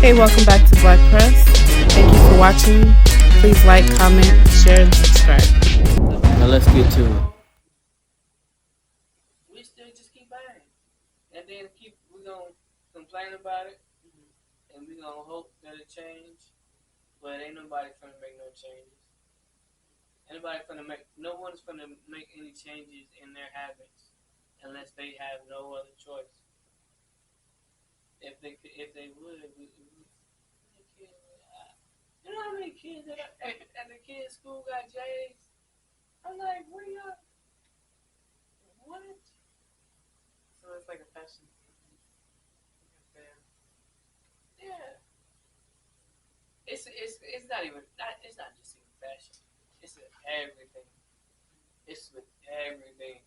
Hey, welcome back to Black Press. Thank you for watching. Please like, comment, share, and subscribe. Now let's get to it. We still just keep buying, and then we're gonna complain about it, and we're gonna hope that it change. But ain't nobody finna make no changes. No one's finna make any changes in their habits unless they have no other choice. If they would, you know how many kids at the kids' school got J's? I'm like, what y'all? What? So it's like a fashion. Yeah. It's not even it's not just even fashion. It's with everything. It's with everything.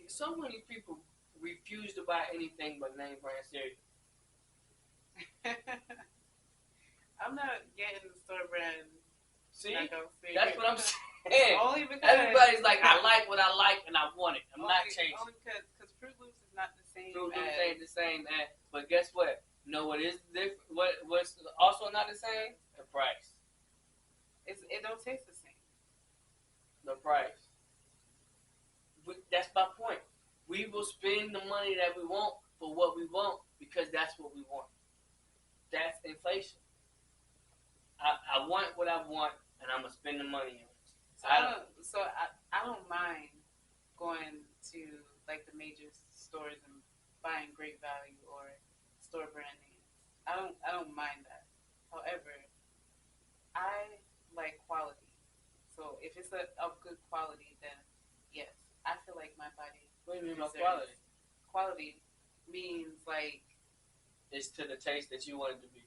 So many people refuse to buy anything but name brand cereal. I'm not getting the store brand. See, cereal. that's what I'm saying. Only because Everybody's like, I like what I like and I want it. I'm not changing. Only because Fruit Loops is not the same. Fruit Loops ain't the same, but guess what? You know what is different? What's also not the same? The price. It don't taste the same. The price. That's my point. We will spend the money that we want for what we want because that's what we want. That's inflation. I want what I want, and I'm gonna spend the money on it. I don't mind going to like the major stores and buying Great Value or store brand names. I don't mind that. However, I like quality. So if it's of good quality, then yes, I feel like my body. What do you mean by quality? Quality means like it's to the taste that you want it to be.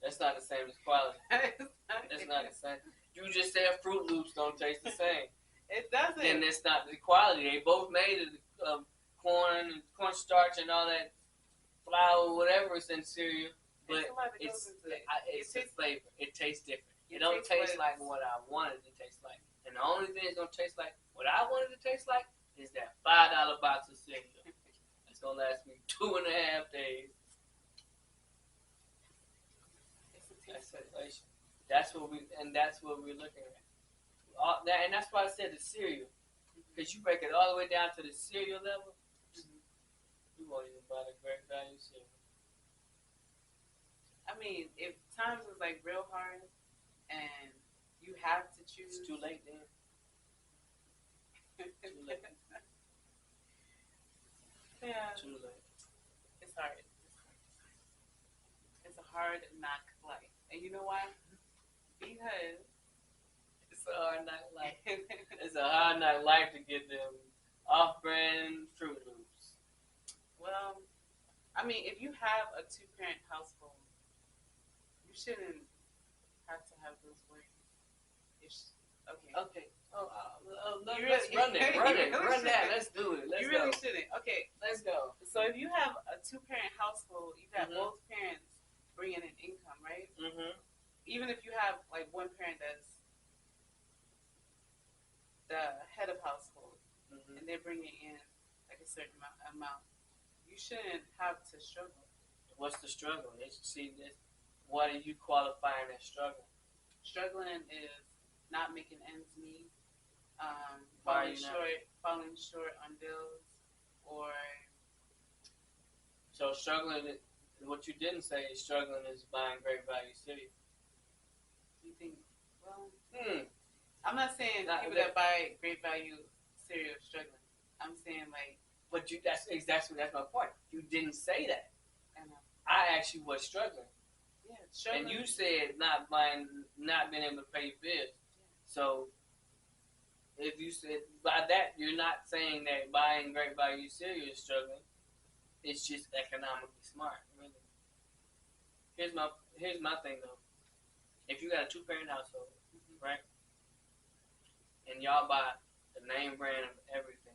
That's not the same as quality. That's not the same. You just said Fruit Loops don't taste the same. It doesn't. Then it's not the quality. They both made of corn and cornstarch and all that flour, whatever is in cereal. But it's the flavor. It tastes different. It don't taste like what I wanted it to taste like. And the only thing it's gonna taste like what I wanted it to taste like is that $5 box of cereal. It's gonna last me 2.5 days. That's inflation. That's what we're looking at. And that's why I said the cereal, because you break it all the way down to the cereal level, you won't even buy the Great Value cereal. I mean, if times is like real hard and you have to choose, it's too late then. Too late. Yeah. Too late. It's hard. It's a hard knock life. And you know why? Because it's a hard knock life. It's a hard knock life to get them off-brand Fruit Loops. Well, I mean, if you have a 2-parent household, you shouldn't have to have those worries. Okay. Let's run that. Let's do it. You really shouldn't. Okay, let's go. So if you have a 2-parent household, you got both parents bringing in income, right? Mm-hmm. Even if you have like one parent that's the head of household, and they're bringing in like a certain amount, you shouldn't have to struggle. What's the struggle? What are you qualifying as struggle? Struggling is not making ends meet, falling short on bills, or so struggling. What you didn't say is struggling is buying Great Value cereal. You think? Well, I'm not saying people that buy Great Value cereal are struggling. I'm saying like. But that's my point. You didn't say that. I know. I asked you what's struggling. Yeah, struggling. And you said not being able to pay bills. Yeah. So if you said by that, you're not saying that buying Great Value cereal is struggling. It's just economically smart, really. Here's my thing though. If you got a 2-parent household, right, and y'all buy the name brand of everything,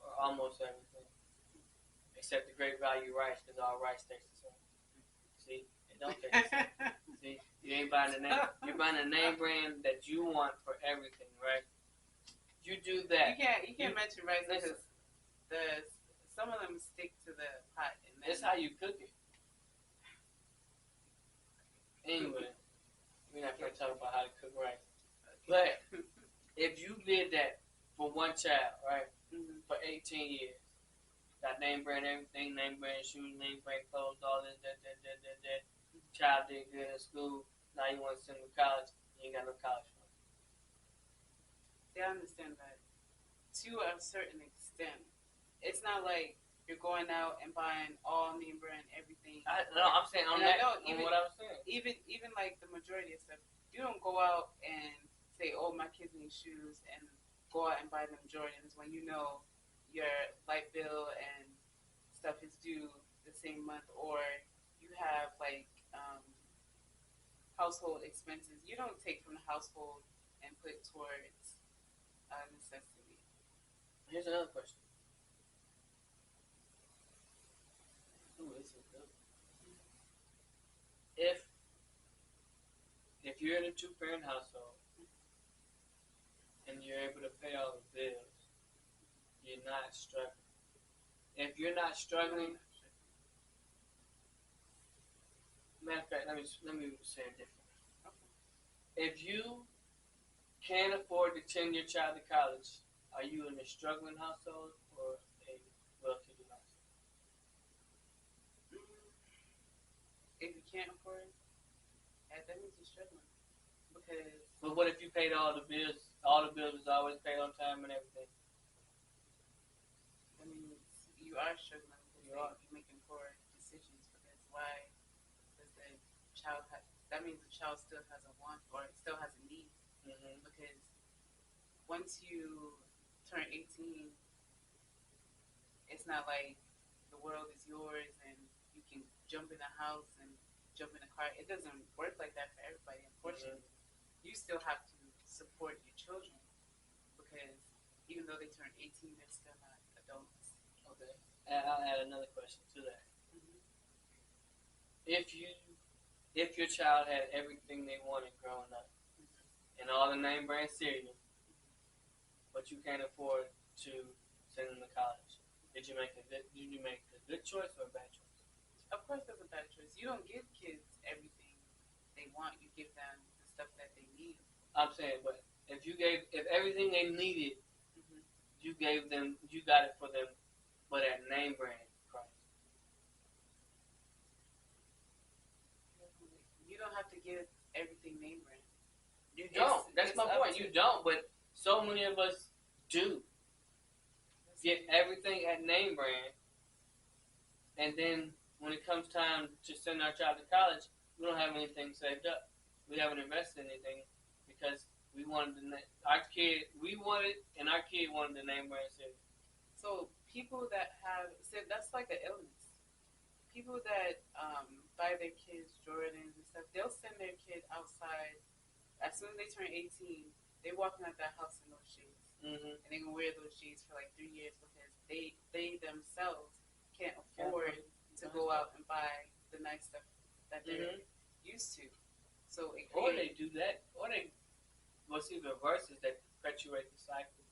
or almost everything, except the Great Value rice, because all rice tastes the same. See, it don't taste the same. See, you ain't buying the name. You're buying the name brand that you want for everything, right? You do that. You can't mention rice because some of them stick to the pot, and then That's how you cook it. Anyway, we're not gonna talk about how to cook rice. But if you did that for one child, right, for 18 years, got name brand everything, name brand shoes, name brand clothes, all this, that. Child did good in school. Now you want to send him to college. You ain't got no college fund. They understand that to a certain extent. It's not like you're going out and buying all name brand everything. No, I'm saying on And that. I know, On what I was saying. Even like the majority of stuff, you don't go out and say, "Oh, my kids need shoes," and go out and buy them Jordans when you know your light bill and stuff is due the same month, or you have like household expenses. You don't take from the household and put towards necessity. Here's another question. Ooh, this is good. If you're in a 2-parent household and you're able to pay all the bills, you're not struggling. If you're not struggling, matter of fact, let me say it differently. If you can't afford to send your child to college, are you in a struggling household or a well-to-do household? If you can't afford it, that means you're struggling. Because But what if you paid all the bills? All the bills is always paid on time and everything. that means you are struggling because you're making poor decisions. Because why does the child have? That means the child still has a want or still has a need. Mm-hmm. Because once you turn 18, it's not like the world is yours and you can jump in a house and jump in a car. It doesn't work like that for everybody, unfortunately. You still have to support your children because even though they turn 18, they're still not adults. Okay. And I'll add another question to that. If your child had everything they wanted growing up and all the name brand cereal, but you can't afford to send them to college, did you make a good choice or a bad choice? Of course, that's a bad choice. You don't give kids everything they want. You give them the stuff that they need. I'm saying, but if everything they needed, you got it for them, but at name brand price. You don't have to give everything name brand. You don't. That's my point. You don't, but so many of us do get everything at name brand, and then when it comes time to send our child to college, we don't have anything saved up. We haven't invested in anything because we wanted our kid wanted the name brand cereal. So people that that's like an illness. People that buy their kids Jordans and stuff, they'll send their kid outside as soon as they turn 18. They walking out that house in those shades, and they gonna wear those shades for like 3 years because they themselves can't afford to go out and buy the nice stuff that they're used to. So or they do that, or what's even worse is they perpetuate the cycle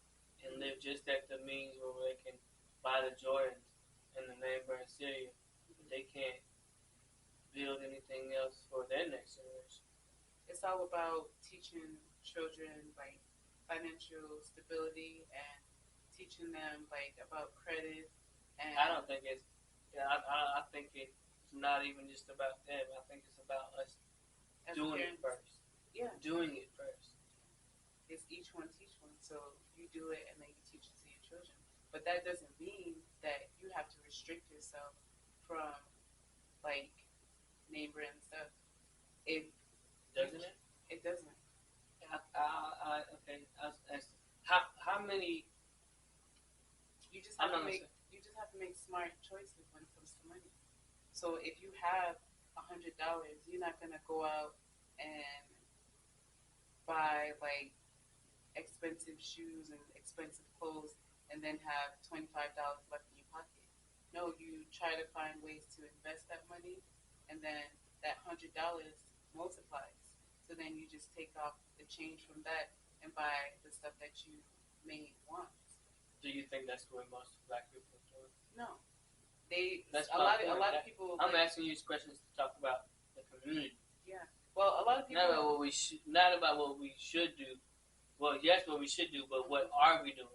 and live just at the means where they can buy the Jordans and the name brand cereal, but they can't build anything else for their next generation. It's all about teaching children like financial stability and teaching them like about credit. And I don't think it's. I think it's not even just about them. I think it's about us doing it first. Yeah, doing it first. It's each one teach one. So you do it and then you teach it to your children. But that doesn't mean that you have to restrict yourself from like name brand stuff. Doesn't it? It doesn't. Okay. How many? You just have to make smart choices when it comes to money. So if you have $100, you're not gonna go out and buy like expensive shoes and expensive clothes and then have $25 left in your pocket. No, you try to find ways to invest that money, and then that $100 multiplies. So then you just take off the change from that and buy the stuff that you may want. Do you think that's what most black people are doing? No, they. That's A my lot point. of people. I'm asking you these questions to talk about the community. Yeah. Well, a lot of people. Not about what we should do. Well, yes, what we should do, but what are we doing?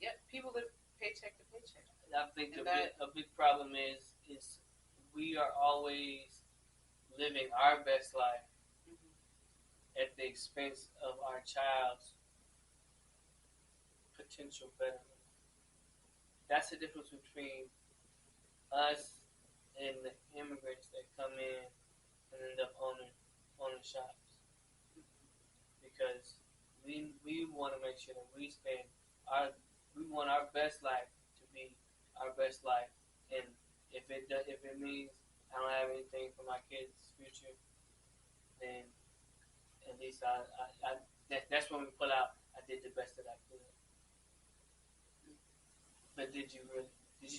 Yeah, people live paycheck to paycheck. I think a big problem is we are always living our best life at the expense of our child's potential betterment. That's the difference between us and the immigrants that come in and end up owning shops, because we want to make sure that we want our best life to be our best life, and if it means I don't have anything for my kids' future, then at least that's when we pull out. I did the best that I could. But did you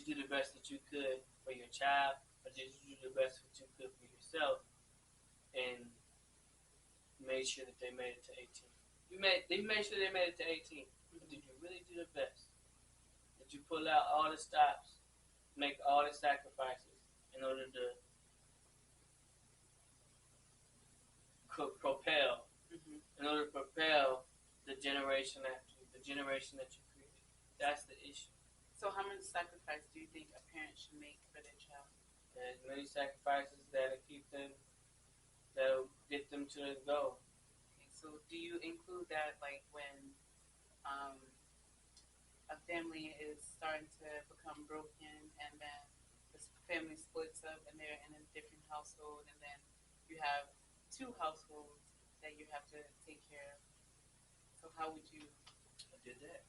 do the best that you could for your child, or did you do the best that you could for yourself, and made sure that they made it to 18? You made sure they made it to 18. But did you really do the best? Did you pull out all the stops, make all the sacrifices in order to propel the generation after you, the generation that you created? That's the issue. So, how much sacrifice do you think a parent should make for their child? There's many sacrifices that'll get them to the goal. Okay, so, do you include that, like when a family is starting to become broken, and then the family splits up, and they're in a different household, and then you have two households that you have to take care of? So, how would you? I did that.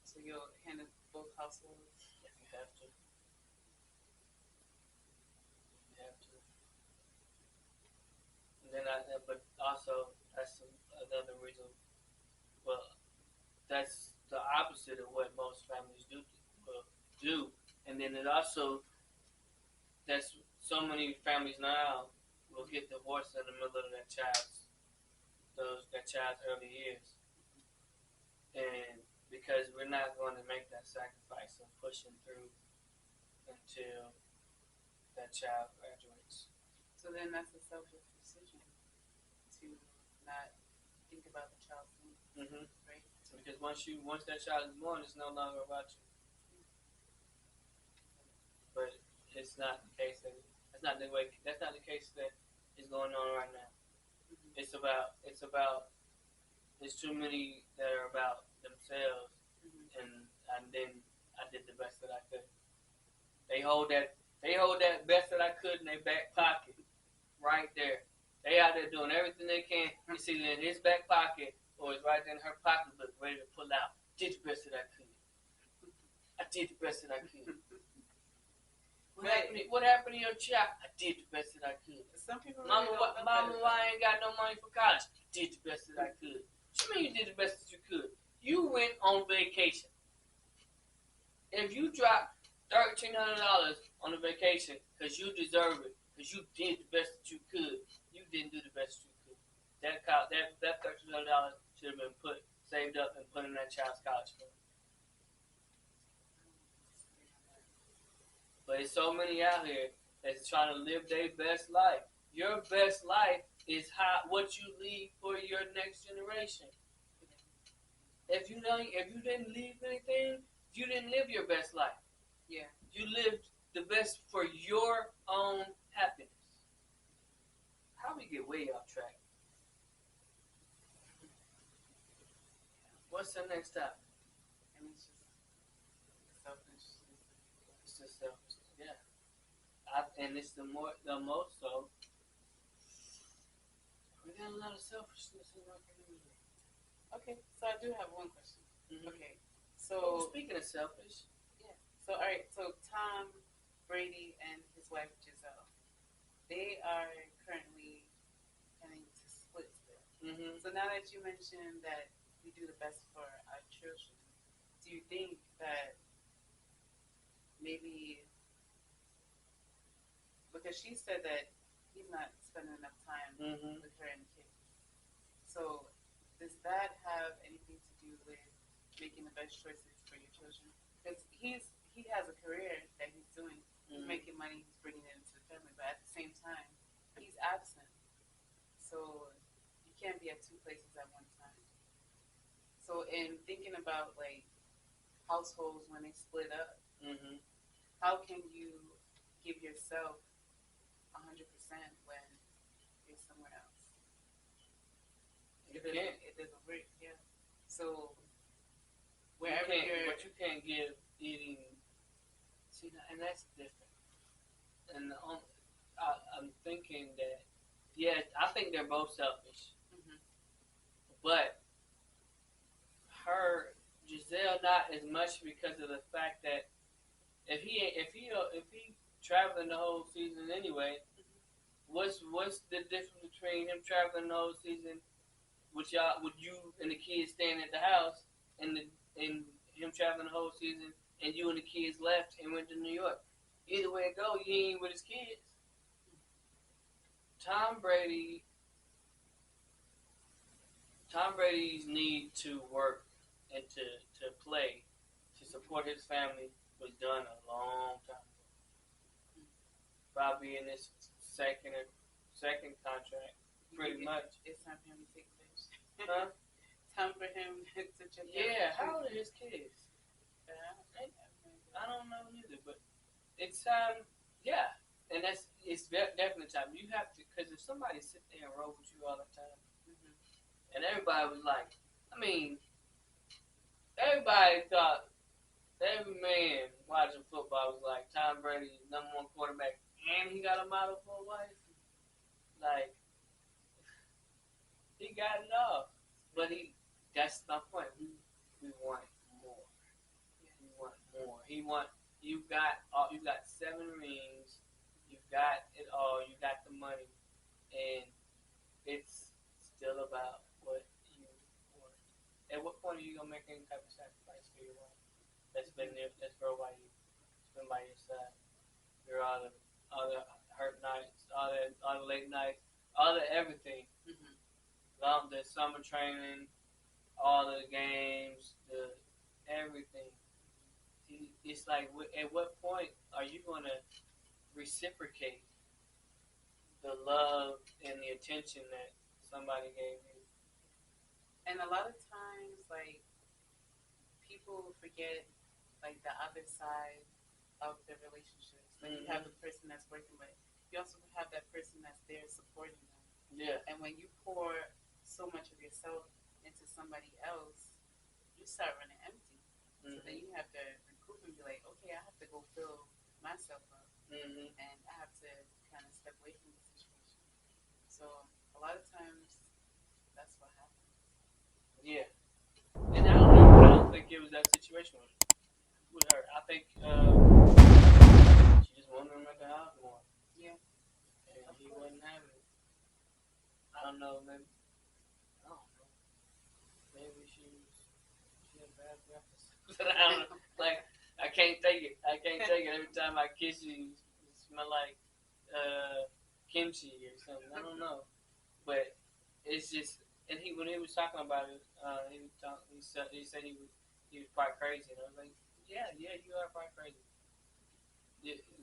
So you'll handle both households? If you have to. And then but also that's another reason. Well, that's the opposite of what most families do. And then it also, that's so many families now will get divorced in the middle of that child's early years, and because we're not going to make that sacrifice of pushing through until that child graduates. So then that's a selfish decision to not think about the child's needs, right? Because once that child is born, it's no longer about you. But it's not the case that's not the case that is going on right now. It's there's too many that are about themselves, and then I did the best that I could. They hold that best that I could in their back pocket, right there. They out there doing everything they can. It's either in his back pocket or it's right there in her pocketbook, ready to pull out. Did the best that I could. I did the best that I could. What happened to your child? I did the best that I could. Some people. Mama, why I ain't got no money for college? I did the best that I could. What you mean you did the best that you could? You went on vacation. If you dropped $1,300 on a vacation because you deserve it, because you did the best that you could, you didn't do the best you could. That $1,300 should have been saved up and put in that child's college fund. But there's so many out here that's trying to live their best life. Your best life is what you leave for your next generation. If you didn't leave anything, you didn't live your best life. Yeah. You lived the best for your own happiness. How we get way off track? What's the next topic? And it's just selfish. It's just selfish. Yeah. And it's the most so. We got a lot of selfishness in our community. Okay, so I do have one question. Okay, So so speaking of selfish, all right, so Tom Brady and his wife Giselle, they are currently planning to split still. So now that you mentioned that we do the best for our children, do you think that maybe, because she said that he's not spending enough time with her and the kids, so does that have anything to do with making the best choices for your children. Because he has a career that he's doing. He's making money. He's bringing it into the family, but at the same time, he's absent. So you can't be at two places at one time. So in thinking about like households when they split up, how can you give yourself 100% when you're somewhere else? It doesn't work. Yeah. So wherever but you can't give eating. See, and that's different. And I'm thinking that, yeah, I think they're both selfish. But Giselle, not as much because of the fact that if he traveling the whole season anyway, what's the difference between him traveling the whole season, with you and the kids staying at the house, and him traveling the whole season and you and the kids left and went to New York? Either way it go, he ain't with his kids. Tom Brady's need to work and to play to support his family was done a long time ago. Probably in his second contract, pretty much. It's time for him to take this. Huh? Time for him to check. Yeah, how old are his kids? I don't know either, but it's yeah, and it's definitely time. You have to, because if somebody sit there and roll with you all the time, and everybody was like, I mean, everybody thought, every man watching football was like, Tom Brady is number one quarterback, and he got a model for a wife. Like, he got it all, but that's my point. We want more. We want more. You got 7 rings. You got it all. You got the money, and it's still about what you want. At what point are you gonna make any type of sacrifice for your wife? That's been there. That's for why you been by your side. You're all the hurt nights, all the late nights, all the everything. The summer training, all the games, the everything. It's like, at what point are you going to reciprocate the love and the attention that somebody gave you? And a lot of times, like, people forget, like, the other side of the relationships. Like, you have the person that's working, but you also have that person that's there supporting them. Yeah. And when you pour so much of yourself into somebody else, you start running empty. So then you have to recoup and be like, okay, I have to go fill myself up. And I have to kind of step away from the situation. So a lot of times, that's what happens. Yeah. And I don't think it was that situation with her. I think she just wanted him at the house more. Yeah. And he wasn't having it. I don't know, maybe. I don't know. Maybe she had bad breakfast. I don't know. Like, I can't take it. Every time I kiss you, it smell like kimchi or something. I don't know. But it's just, and when he was talking about it, he said he was quite crazy, and I was like, yeah, you are quite crazy.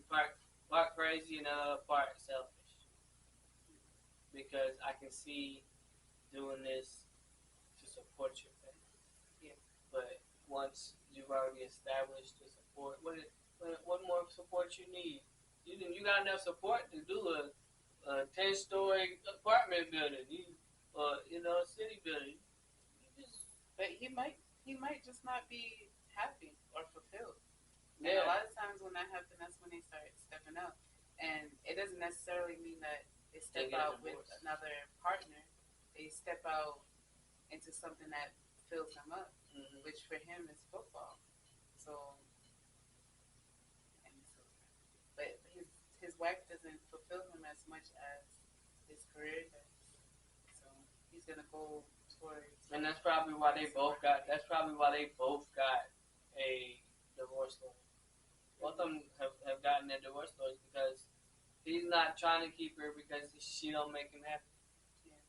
Part crazy and part selfish. Because I can see doing this to support your family. Yeah. But once you've already established the support, what more support you need? You got enough support to do a 10-story apartment building, a city building. But he might just not be happy or fulfilled. Yeah. And a lot of times when that happens, that's when they start stepping up. And it doesn't necessarily mean that they step out with another partner. They step out into something that fills them up, which for him is football. But his wife doesn't fulfill him as much as his career does. So he's gonna go towards. And that's probably why they both got. That's probably why they both got a divorce lawyer. Both of them have gotten their divorce lawyers because he's not trying to keep her because she don't make him happy. Yeah.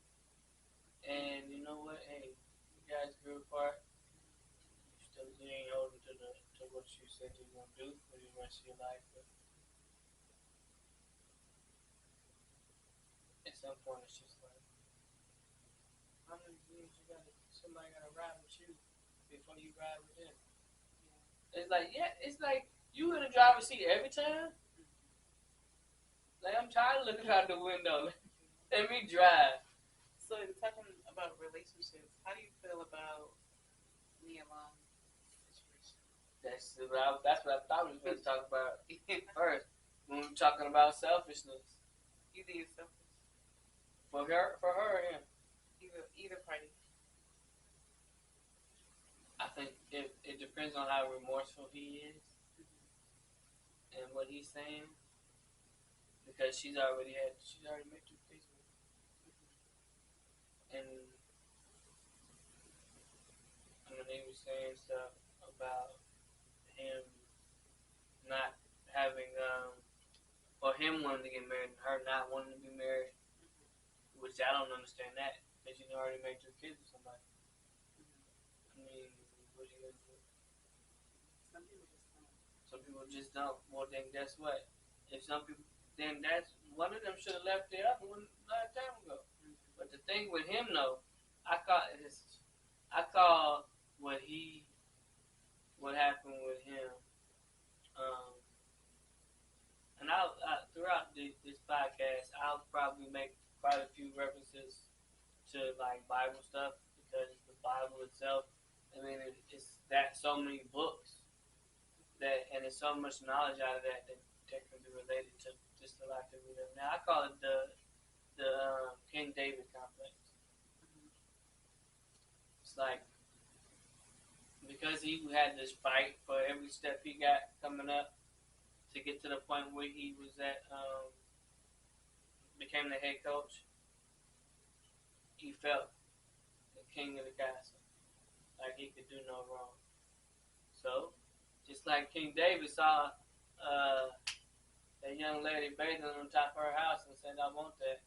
And you know what? Hey, you guys grew apart. You said you're gonna do for the rest of your life. But at some point, it's just like, how many years somebody gotta ride with you before you ride with them? It's like, yeah, it's like you in the driver's seat every time. Like, I'm tired of looking out the window. Let me drive. So, in talking about relationships, how do you feel about Nia Long's situation? That's what I thought we were going to talk about first. When we were talking about selfishness. You think it's selfish? For her or him? Either party. I think it depends on how remorseful he is and what he's saying. Because she's already made 2 kids with him. And I mean, he was saying stuff about him not having, or him wanting to get married and her not wanting to be married, which I don't understand that, because you already made 2 kids with somebody. I mean, what are you going to do? Some people just don't. Well, then guess what? If some people, then that's, one of them should have left the other one a long time ago. But the thing with him, though, I call what happened with him, and throughout this podcast, I'll probably make quite a few references to like Bible stuff, because the Bible itself, I mean, it's that so many books and there's so much knowledge out of that can be related to just the life that we live now. I call it the King David complex. It's like, because he had this fight for every step he got coming up to get to the point where he was at, became the head coach, he felt the king of the castle, like he could do no wrong. So, just like King David saw that young lady bathing on top of her house and said, I want that.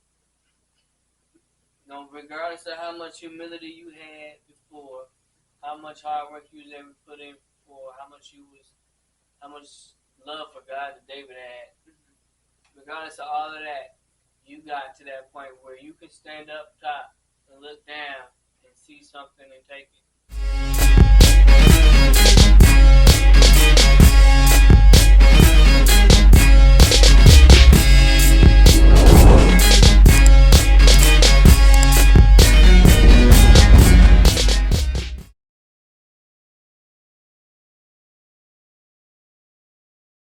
No, regardless of how much humility you had before, how much hard work you was ever put in before, how much love for God that David had, regardless of all of that, you got to that point where you could stand up top and look down and see something and take it.